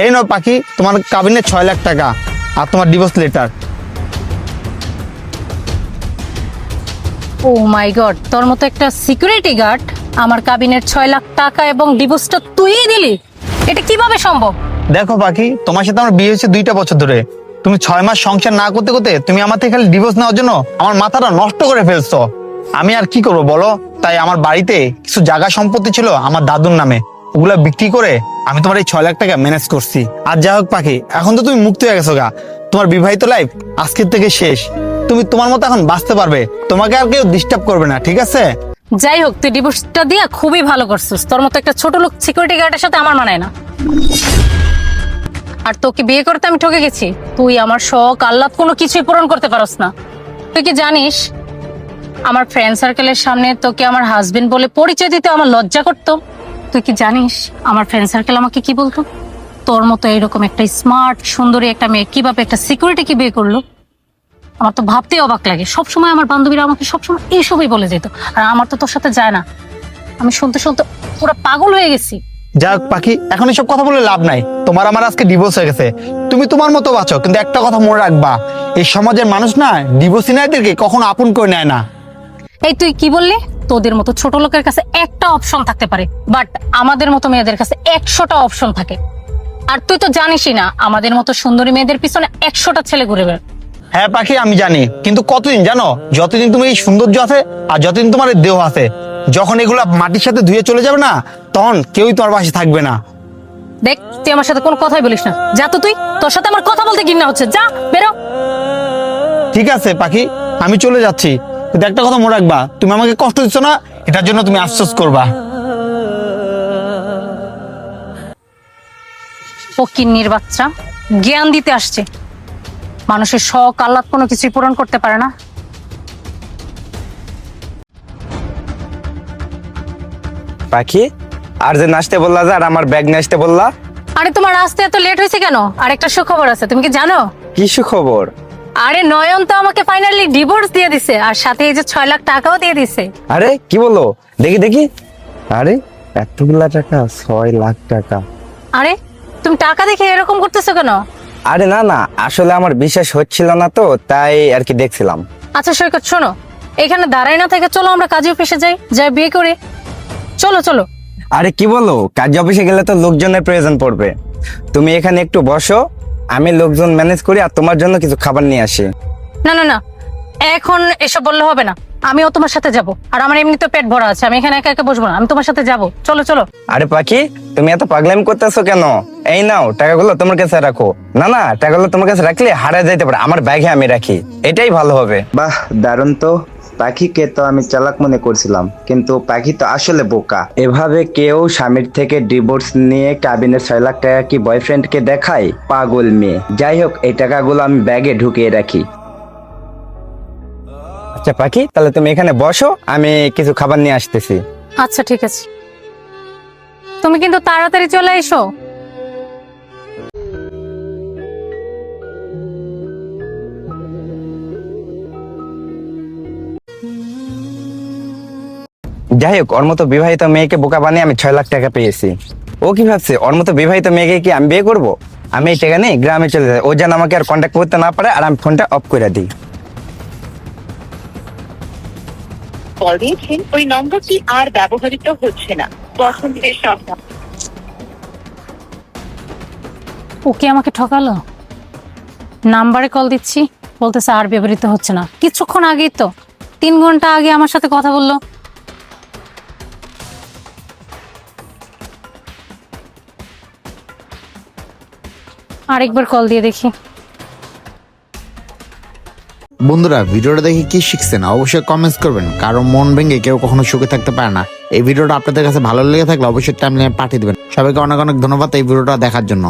এই নাও পাখি, তোমার কাবিনে 6 লাখ টাকা আর তোমার ডিভোর্স লেটার। ও মাই গড, তোর মতো একটা সিকিউরিটি গার্ড আমার কাবিনের 6 লাখ টাকা এবং ডিভোর্সটা তুইই দিলি? এটা কিভাবে সম্ভব? দেখো পাখি, তোমার সাথে আমার বিয়ে হয়েছে 2টা বছর ধরে। তুমি 6 মাস সংসার না করতে করতে তুমি আমার থেকে খালি ডিভোর্স নেওয়ার জন্য আমার মাথাটা নষ্ট করে ফেলছো। আমি আর কি করবো বলো? তাই আমার বাড়িতে কিছু জায়গা সম্পত্তি ছিল আমার দাদুর নামে, ওগুলা বিক্রি করে আমি তোমার এই 6 লাখ টাকা ম্যানেজ করছি। আর যাই হোক পাখি, এখন তো তুমি মুক্ত হয়ে গেছো গা, তোমার বিবাহিত লাইফ আজকের থেকে শেষ। তুমি তোমার মতো এখন বাঁচতে পারবে, তোমাকে আর কেউ ডিস্টার্ব করবে না, ঠিক আছে? যাই হোক, তুই ডিভোর্সটা দিয়া খুবই ভালো করছিস। তোর মতো একটা ছোট লোক সিকিউরিটি গার্ডের সাথে আমার মানায় না। আর তোকে বিয়ে করতে আমি ঠকে গেছি। তুই আমার শখ আহ্লাদ কোনো কিছুই পূরণ করতে পারস না। তুই কি জানিস, আমার ফ্রেন্ড সার্কেলের সামনে তোকে আমার হাজবেন্ড বলে পরিচয় দিতে আমার লজ্জা করতো। তুই কি জানিস আমার ফ্রেন্ড সার্কেল আমাকে কি বলতো? তোর মতো এরকম একটা স্মার্ট সুন্দরী একটা মেয়ে কিভাবে একটা সিকিউরিটি কি বিয়ে করলো? আমার তো ভাবতে অবাক লাগে। সবসময় আমার বান্ধবীরা আমাকে সবসময় এইসবই বলে যেত, আর আমার তো তোর সাথে যায় না। আমি শুনতে শুনতে পুরো পাগল হয়ে গেছি। যাক পাখি, এখন এসব কথা বলে লাভ নাই। তোমার আমার আজকে ডিভোর্স হয়ে গেছে, তুমি তোমার মতো বাঁচো। কিন্তু একটা কথা মনে রাখবা, এই সমাজের মানুষ না ডিভোর্সি নারীদেরকে কখনো আপন করে নেয় না। এই তুই কি বললি? তোদের মতো ছোট লোকের কাছে একটা অপশন থাকতে পারে, বাট আমাদের মতো মেয়েদের কাছে 100টা অপশন থাকে। আর তুই তো জানিসই না, আমাদের মতো সুন্দরী মেয়েদের পিছনে 100টা ছেলে ঘুরে বেড়ায়। হ্যাঁ পাখি, আমি জানি, কিন্তু কতদিন জানো? যতদিন তুমি এই সৌন্দর্য আছে আর যতদিন তোমার এই দেহ আছে, যখন এগুলা মাটির সাথে ধুয়ে চলে যাবে না, তখন কেউই তোমার পাশে থাকবে না। দেখ, তুই আমার সাথে কোনো কথাই বলিস না। যা তো তুই, তোর সাথে আমার কথা বলতে ঘৃণা হচ্ছে। যা, বেরো। ঠিক আছে পাখি, আমি চলে যাচ্ছি, কিন্তু একটা কথা মনে রাখবা, তুমি আমাকে কষ্ট দিচ্ছ না, এটার জন্য তুমি আফসোস করবা। ফকিন্নির বাচ্চা, জ্ঞান দিতে আসছে। মানুষের শখ আহ্লাদ কোনো কিছুই পূরণ করতে পারে না। পাখি, আর যে নাচতে বললা যে, আর আমার ব্যাগ নিয়ে আসতে বললা। আরে তোমার আসতে এত লেট হয়েছে কেন? আর একটা সুখবর আছে, তুমি কি জানো? কি সুখবর? আরে নয়ন তো আমাকে ফাইনালি ডিভোর্স দিয়ে দিছে, আর সাথে এই যে 6 লাখ টাকাও দিয়ে দিছে। আরে কি বলো? দেখি দেখি। আরে এতগুলা টাকা, 6 লাখ টাকা। আরে তুমি টাকা দেখে এরকম করতেছো কেন? আরে না না, আসলে আমার বিশ্বাস হচ্ছিল না তো, তাই আর কি দেখছিলাম। আচ্ছা সৈকত, শোনো, এখানে দাঁড়াই না থেকে চলো আমরা কাজে অফিসে যাই, যাই বিয়ে করে। চলো চলো। আরে কি বলো, কাজ অফিসে গেলে তো লোকজনের প্রয়োজন পড়বে। তুমি এখানে একটু বসো, আমি লোকজন ম্যানেজ করি আর তোমার জন্য কিছু খাবার নিয়ে আসি। না না না, এখন এসব বললে হবে না। আমিও তোমার সাথে যাব, আর আমার এমনি তো পেট ভরা আছে, আমি এখানে একা একা বসবো না, আমি তোমার সাথে যাব। চলো চলো। আরে পাখি, তুমি এত পাগলামি করতেছো কেন? এই নাও টাকাগুলো তোমার কাছে রাখো। না না, টাকাগুলো তোমার কাছে রাখলে হারিয়ে যাইতে পারে, আমার ব্যাগে আমি রাখি, এটাই ভালো হবে। বাহ, দারুণ তো। পাখিকে তো আমি চালাক মনে করছিলাম, কিন্তু পাখি তো আসলে বোকা। এভাবে কেউ স্বামীর থেকে ডিভোর্স নিয়ে কাবিনে 6 লাখ টাকা কি বয়ফ্রেন্ডকে দেখায়? পাগল মেয়ে। যাই হোক, এই টাকাগুলো আমি ব্যাগে ঢুকিয়ে রাখি। আচ্ছা পাখি, তাহলে তুমি এখানে বসো, আমি কিছু খাবার নিয়ে আসতেছি। আচ্ছা ঠিক আছে, তুমি কিন্তু তাড়াতাড়ি চলে এসো। যাই হোক, ওর মতো বিবাহিত মেয়েকে বোকা বানিয়ে আমি 6 লাখ টাকা পেয়েছি। ও কি ভাবছে, ওর মতো বিবাহিত মেয়েকে কি আমি বিয়ে করবো? আমি এই টাকা নিয়ে গ্রামে চলে যাই, ও যেন আমাকে আর কন্ট্যাক্ট করতে না পারে, আর আমি ফোনটা অফ করে দিই। কল দিয়েছেন ওই নম্বরটি আর ব্যবহৃত হচ্ছে না। বসন্তের সপ্তাহ। ও কি আমাকে ঠকালো? নাম্বারে কল দিচ্ছি, বলতেছে আর ব্যবহৃত হচ্ছে না। কিছুক্ষণ আগেই তো, 3 ঘন্টা আগে আমার সাথে কথা বললো। আরেকবার কল দিয়ে দেখি। বন্ধুরা, ভিডিওটা দেখে কি শিখছেন অবশ্যই কমেন্টস করবেন। কারণ মন ভেঙে কেউ কখনো সুখে থাকতে পারে না। এই ভিডিওটা আপনাদের কাছে ভালো লেগে থাকলে অবশ্যই টাইমলাইনে পাঠিয়ে দিবেন। সবাইকে অনেক অনেক ধন্যবাদ এই ভিডিওটা দেখার জন্য।